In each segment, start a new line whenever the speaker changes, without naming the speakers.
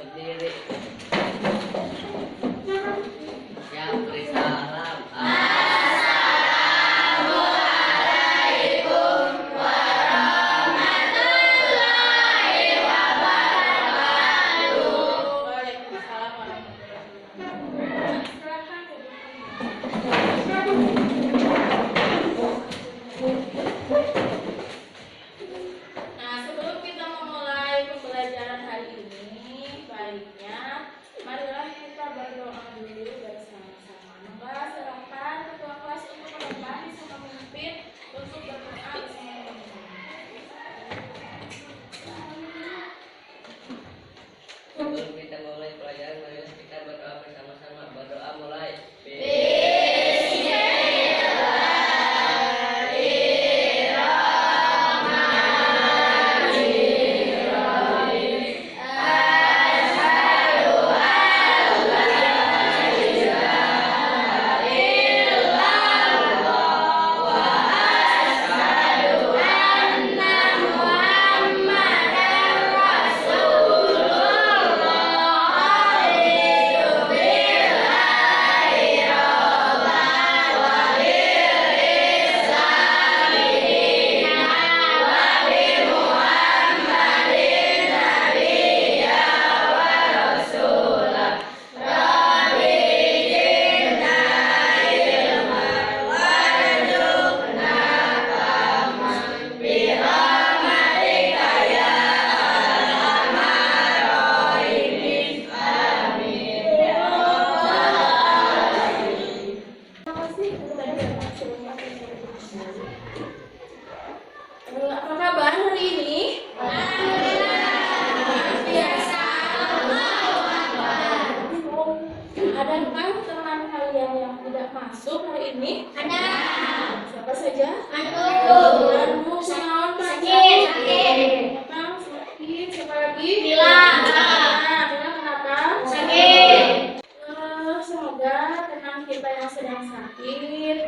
berdiri. Yang beri salam.
Nah, sebelum kita memulai pembelajaran hari ini, baiknya marilah kita berdoa dulu bersama-sama. Silakan ketua kelas untuk berdoa, bisa memimpin untuk berdoa bersama-sama.
Sebelum kita mulai pelajaran, marilah kita berdoa bersama-sama. Berdoa mulai.
Apa kabar hari ini? Biasa. Adakah teman kalian yang tidak masuk hari ini?
Ada.
Siapa saja?
Anu.
Senaon
Sakit.
Kenapa sakit? Siapa lagi?
Bila.
Bila kenapa?
Sakit.
Semoga teman kita yang sedang sakit,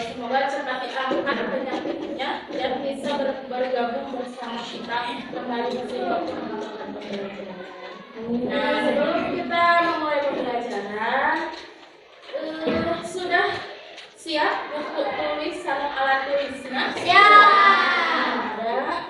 semoga cepat diangkat penyakitnya dan bisa bergabung bersama kita kembali bersama pembelajaran. Nah, sebelum kita memulai pembelajaran, sudah siap untuk tulis sama alat tulisnya?
Siap.
Ada.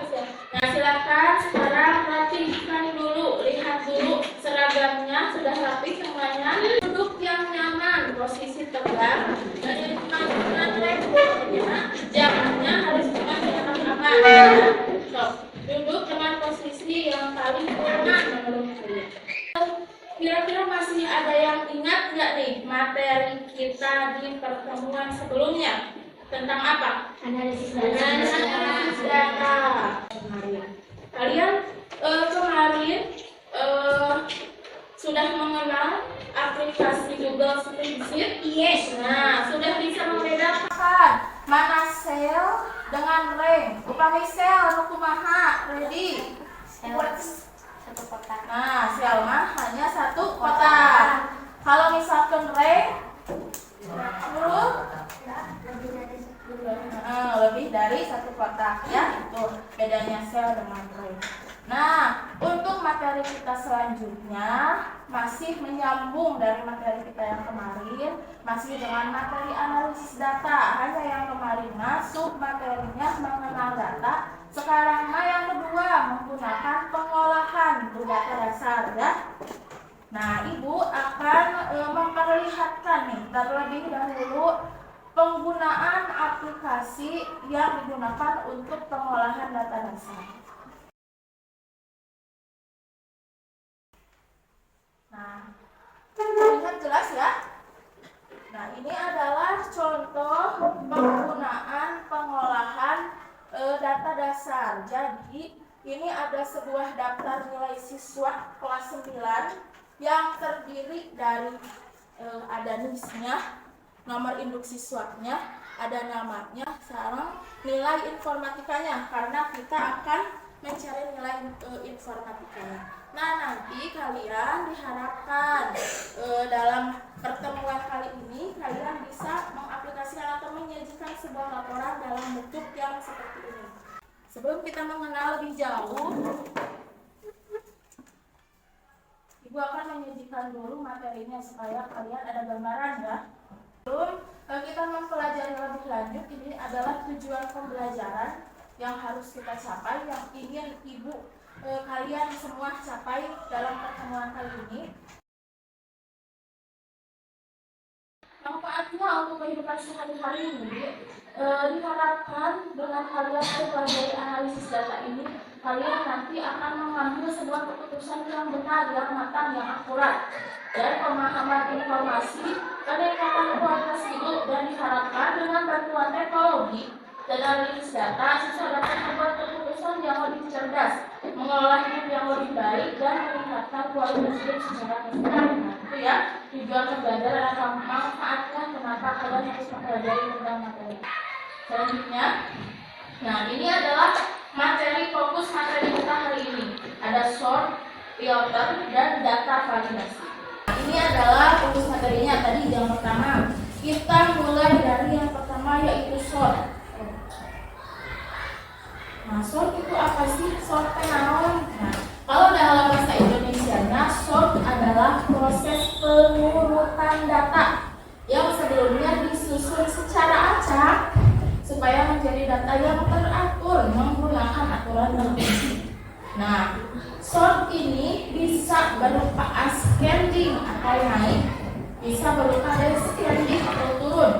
Nah, silakan sekarang rapikan dulu, lihat dulu seragamnya sudah rapi semuanya. Duduk yang nyaman, posisi tegak, dan dimasukkan lehernya, jangannya harus cuma aman. So, duduk dengan posisi yang paling aman menurut saya. Kira-kira masih ada yang ingat nggak nih materi kita di pertemuan sebelumnya? Tentang apa?
Analisis
Data. Kalian kemarin sudah mengenal aplikasi Google Spreadsheet?
Yes.
Nah, sudah bisa membedakan mana sel dengan rank. Upami sel anu kumaha? Ready?
Satu kotak.
Nah, sel mah hanya satu kotak. Kalau misalkan rank lebih dari satu kotak ya, itu bedanya sel dengan rank. Nah, untuk materi kita selanjutnya masih menyambung dari materi kita yang kemarin, masih dengan materi analisis data. Hanya yang kemarin masuk materinya mengenal data, sekarang yang kedua menggunakan pengolahan data dasar ya. Nah, Ibu akan memperlihatkan nih terlebih dahulu penggunaan aplikasi yang digunakan untuk pengolahan data dasar. Nah, terlihat jelas ya? Nah, ini adalah contoh penggunaan pengolahan data dasar. Jadi, ini ada sebuah daftar nilai siswa kelas 9 yang terdiri dari ada NIS-nya, nomor induk siswanya, ada namanya, sama nilai informatikanya, karena kita akan mencari nilai informatikanya. Nah, nanti kalian diharapkan dalam pertemuan kali ini kalian bisa mengaplikasikan atau menyajikan sebuah laporan dalam bentuk yang seperti ini. Sebelum kita mengenal lebih jauh, perhatikan dulu materinya supaya kalian ada gambaran ya. Sebelum kita mempelajari lebih lanjut, ini adalah tujuan pembelajaran yang harus kita capai, yang ingin ibu kalian semua capai dalam pertemuan kali ini. Manfaatnya untuk kehidupan sehari-hari ini diharapkan dengan kalian mempelajari analisis data ini, kalian nanti akan mengambil sebuah keputusan yang benar, yang matang, yang akurat, dan pemahaman informasi peningkatan kualitas hidup, dan diharapkan dengan bantuan teknologi dan analisis data, siswa dapat membuat keputusan yang lebih cerdas, mengelola hidup yang lebih baik, dan meningkatkan kualitas hidup secara keseluruhan. Itu ya tujuan pembelajaran dan manfaatnya kenapa kalian harus mempelajari tentang materi. Selanjutnya, nah ini adalah materi fokus materi kita hari ini. Ada sort, filter, dan data validasi. Ini adalah fokus materinya. Tadi yang pertama kita mulai dari yang pertama yaitu sort. Nah, sort itu apa sih? Sort naon? Nah, kalau dalam bahasa Indonesianya, sort adalah proses pengurutan data yang sebelumnya disusun secara acak supaya menjadi data yang teratur menggunakan aturan tertentu. Nah, sort ini bisa berupa ascending atau naik, bisa berupa descending atau turun.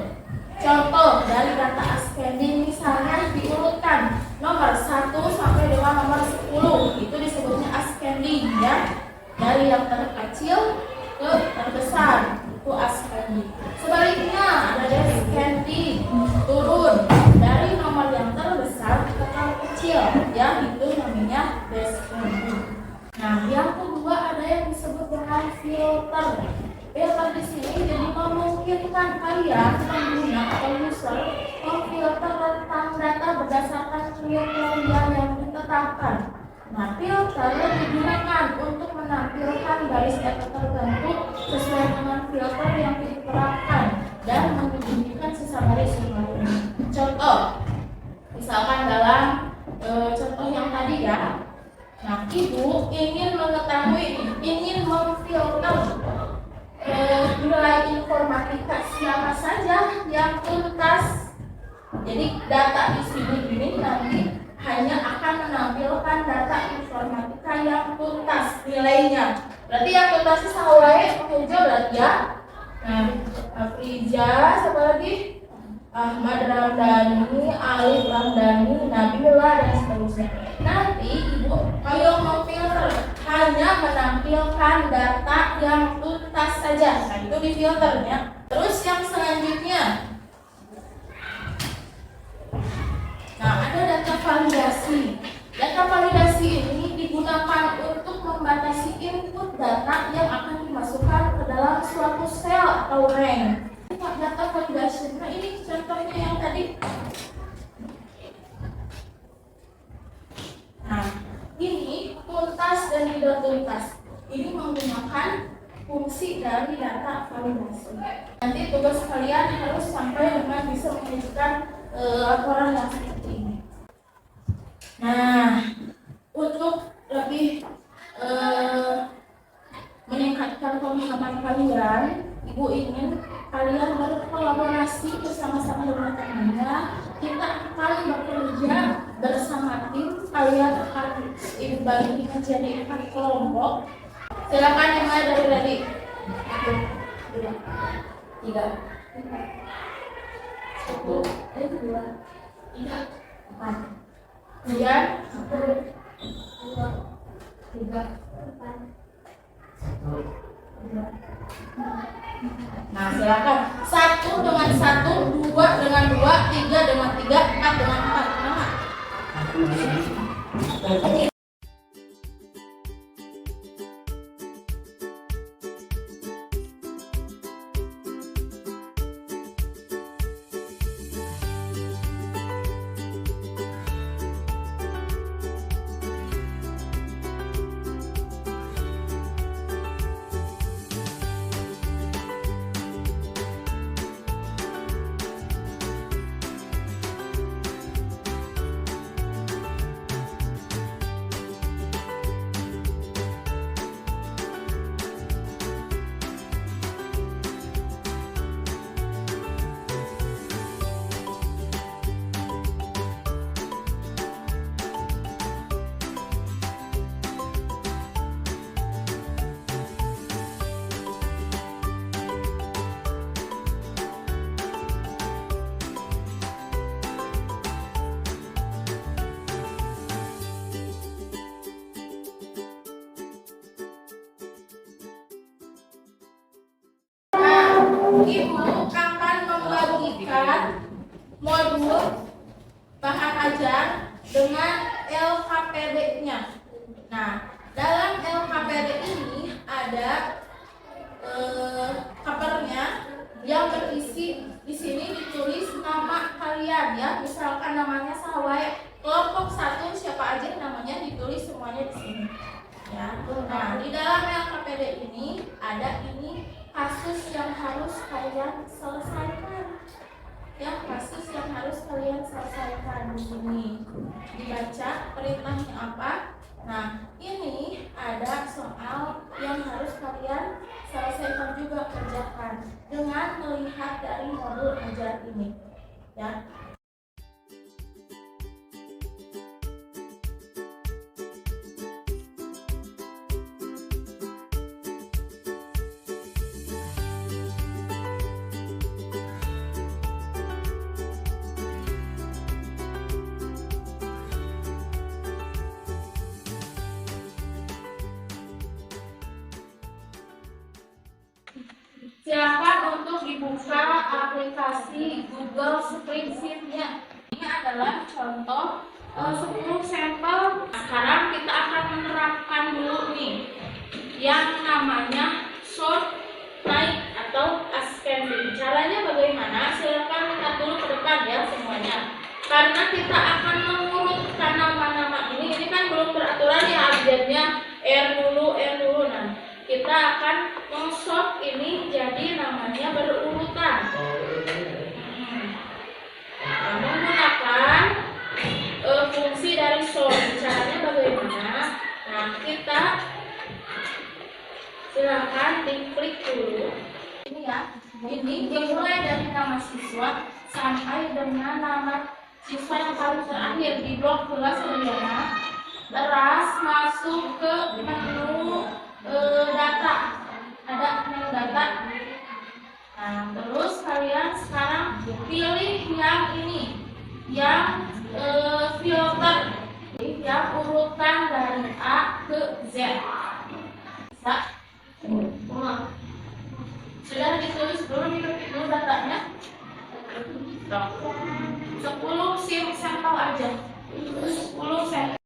Contoh dari data ascending misalnya diurutkan nomor 1 sampai dengan nomor 10, itu disebutnya ascending ya. Dari yang terkecil ke terbesar, itu ascending. Sebaliknya ada descending, turun dari nomor yang terbesar ke terkecil ya, itu namanya descending. Nah, yang kedua ada yang disebut dengan filter. Filter di sini jadi memungkinkan kalian pengguna atau user memfilter tentang data berdasarkan kriteria yang ditetapkan. Nah, filter digunakan untuk menampilkan garis data tertentu sesuai dengan filter yang diterapkan dan menyembunyikan sisa garis yang lainnya. Contoh, misalkan dalam contoh yang tadi ya. Nah, ibu ingin mengetahui, ingin memfilter nilai informatika siapa saja yang tuntas. Jadi data di sini ini nanti hanya akan menampilkan data informatika yang tuntas nilainya. Berarti yang tuntas sahawae hijau berarti ya. Nah, Afrija, siapa lagi? Ahmad Ramdhani, Alif Ramdhani, Nabila, dan seterusnya. Nanti ibu kalau memfilter hanya menampilkan data yang tuntas saja. Nah, itu di filternya. Terus yang selanjutnya, nah ada data validasi. Data validasi ini digunakan untuk membatasi input data yang akan dimasukkan ke dalam suatu sel atau rank. Data validasi, nah ini contohnya yang tadi. Nah, ini tuntas dan tidak tuntas. Ini menggunakan fungsi dari data validasi. Nanti tugas kalian harus sampai dengan bisa menunjukkan laporan yang seperti ini. Nah, untuk lebih meningkatkan pemahaman kalian, ibu ingin kalian berkolaborasi bersama-sama dengan temannya. Kita akan bekerja bersama tim. Kalian akan dibagi menjadi 4 kelompok. Silakan dimulai dari tadi. 1, 2, 3, 1, 2, 3, 4. Kemudian 1, 2, 3, 4. Nah, silakan 1 dengan 1, 2 dengan 2, 3 dengan 3, 4 dengan 4. Nah. Ibu akan membagikan modul bahan ajar dengan LKPD-nya. Nah, dalam LKPD ini ada covernya yang berisi di sini ditulis nama kalian ya. Misalkan namanya Sawai kelompok 1 siapa aja namanya ditulis semuanya di sini. Ya. Nah, di dalam LKPD ini ada ini kasus yang harus kalian selesaikan. Ya, kasus yang harus kalian selesaikan di sini. Dibaca perintahnya apa? Nah, ini ada soal yang harus kalian selesaikan juga, kerjakan dengan melihat dari modul ajar ini. Ya. Silakan untuk dibuka aplikasi Google Spreadsheet-nya. Ini adalah contoh 10 sampel. Sekarang kita akan menerapkan dulu nih yang namanya sort naik atau ascending. Caranya bagaimana? Silakan lihat dulu ke depan ya semuanya. Karena kita akan mengurutkan nama-nama ini. Ini kan belum peraturan ya, abjadnya R dulu. Nah, kita akan meng-sort ini jadi namanya berurutan. Nah, menggunakan fungsi dari sort. Caranya bagaimana? Nah, kita silakan diklik dulu. Ini ya, ini dimulai dari nama siswa sampai dengan nama siswa yang paling terakhir di blok kelas sarjana. Terus masuk ke menu data. Ada menu data. Nah, terus kalian sekarang pilih yang ini, yang filter, yang urutan dari A ke Z. Bisa? Sudah ditulis dulu datanya. 10 SIM sampel aja. 10 sampel.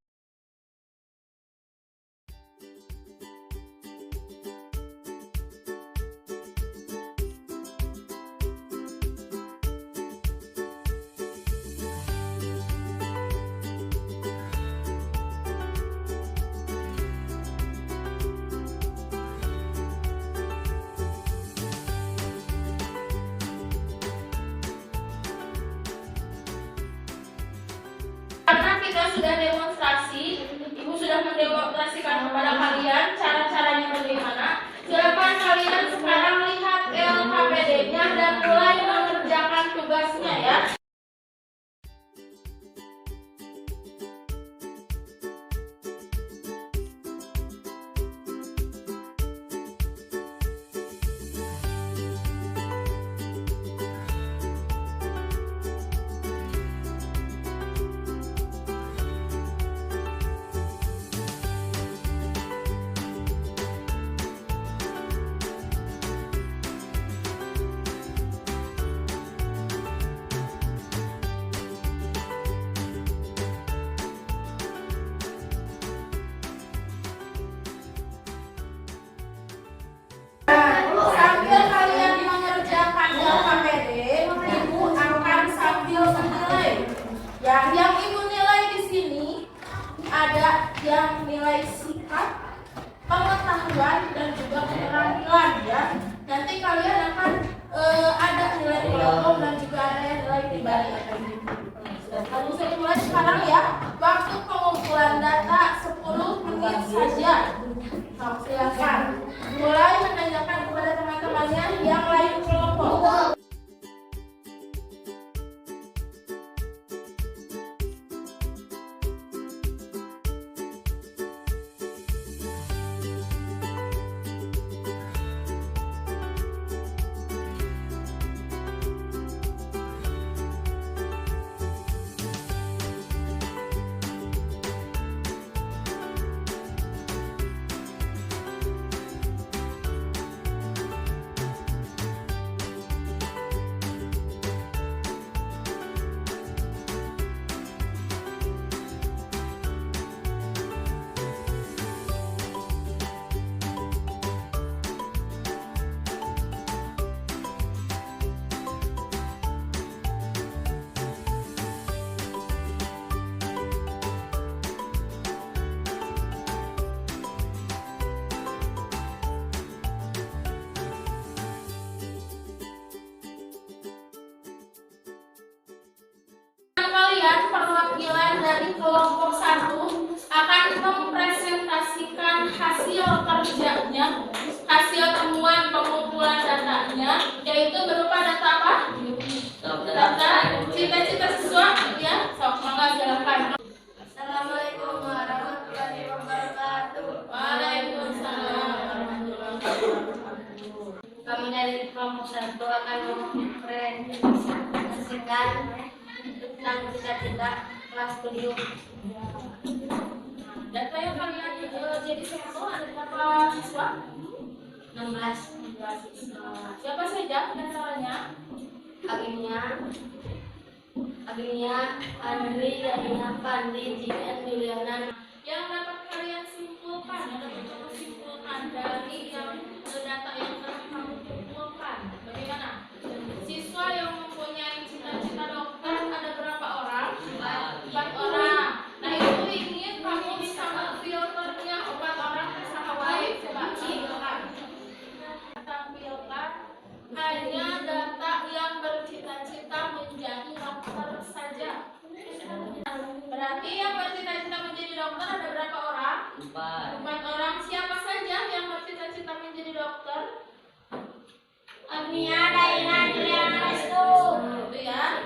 Karena kita sudah demonstrasi, Ibu sudah mendemonstrasikan kepada kalian cara-caranya bagaimana. Silakan kalian sekarang lihat LKPD-nya dan mulai mengerjakan tugasnya ya. Sambil kalian mengerjakan LKPD, Ibu akan sambil menilai. Ya, yang Ibu nilai di sini ada yang nilai sikap, pengetahuan dan juga keterampilan ya. Nanti kalian akan ada nilai kelompok dan juga ada yang nilai pribadi. Lalu saya mulai sekarang ya. Waktu pengumpulan data 10 menit saja. Nah, silakan mulai menanyakan kepada teman-temannya yang lain kelompok. kerjanya, hasil temuan pengumpulan datanya, yaitu berupa data apa? Data cita-cita siswa, ya. Sok, mangga silakan.
Assalamualaikum warahmatullahi wabarakatuh.
Waalaikumsalam warahmatullahi wabarakatuh.
Kami dari kelompok 1 akan mempresentasikan tentang cita-cita kelas 7.
Data yang kalian jadi sampel ada berapa siswa?
16.
Siswa. Siapa saja diantaranya?
Agnia, Andri, Dania, Pandi, Jian, Juliana.
Yang dapat kalian simpulkan, yang dapat kamu simpulkan dari yang data yang telah kamu kumpulkan. Bagaimana? Siswa yang mempunyai cita-cita dokter ada berapa orang? 4 orang. Nah itu ingin kamu bisa memfilternya 4 orang bersama baik. Coba silakan. Tampilkan hanya data yang bercita-cita menjadi dokter saja. Berarti yang bercita-cita menjadi dokter ada berapa orang? 4 orang. Siapa saja yang bercita-cita menjadi dokter?
Agnia, Daina, Juliana, Restu.
Itu ya.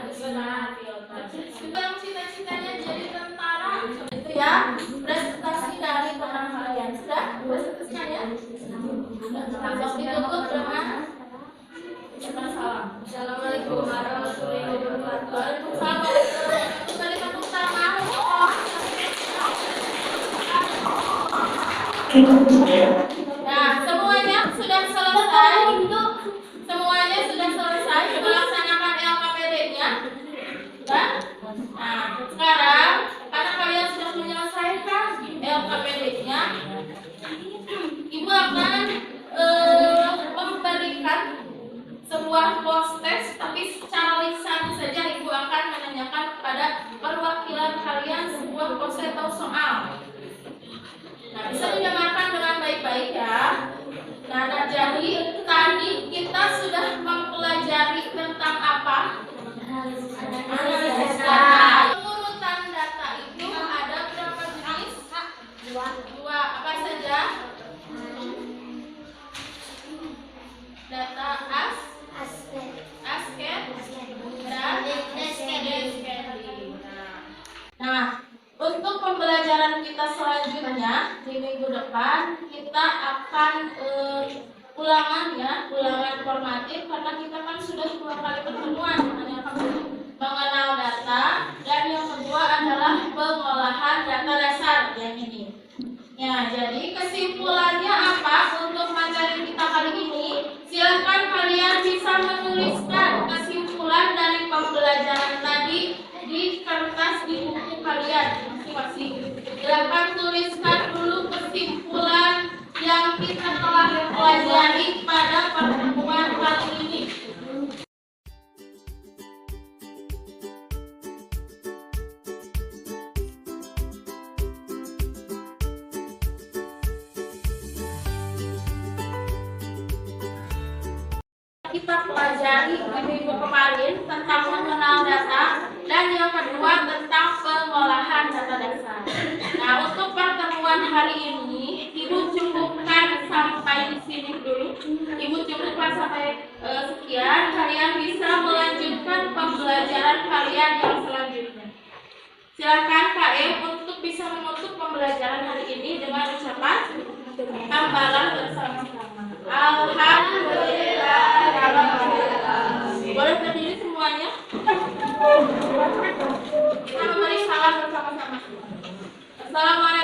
Yang cita-citanya jadi tentara. Itu ya. Presentasi dari orang kalian. Sudah? Presentasinya ya? Langsung ditutup dengan salam.
Assalamualaikum warahmatullahi wabarakatuh.
Waalaikumsalam. Kembali ke utama. Nah, semuanya sudah selesai. Semuanya sudah selesai melaksanakan LKPD-nya. Sudah? Nah, sekarang karena kalian sudah menyelesaikan LKPD-nya, Ibu akan memberikan sebuah post-test, tapi secara lisan saja. Ibu akan menanyakan kepada perwakilan kalian sebuah post-test atau soal. Nah, bisa didengarkan dengan baik-baik ya. Nah, jadi tadi kita sudah mempelajari tentang apa? Analisis data. Pengurutan data itu ada berapa jenis? 2. Apa saja? Data ASCII dan DSCII. Nah, untuk pembelajaran kita selanjutnya di minggu depan kita akan ulangan formatif, karena kita kan sudah 2 kali pertemuan yang mengenal data, dan yang kedua adalah pengolahan data dasar yang ini. Ya, jadi kesimpulannya apa untuk materi kita kali ini? Silakan kalian bisa menuliskan kesimpulan dari pembelajaran tadi di kertas di buku kalian masing-masing. Silakan tuliskan dulu kesimpulan yang kita telah pelajari pada pertemuan kali ini. Kita pelajari di minggu kemarin tentang mengenal data, dan yang kedua tentang pengolahan data dasar. Nah, untuk pertemuan hari ini Ibu cukupkan sampai di sini dulu. Ibu cukupkan sampai sekian. Kalian bisa melanjutkan pembelajaran kalian yang selanjutnya. Silakan KM untuk bisa menutup pembelajaran hari ini dengan ucapan hamdalah bersama-sama. Alhamdulillah. Boleh berdiri semuanya. Kita memberi salam bersama-sama. Assalamualaikum.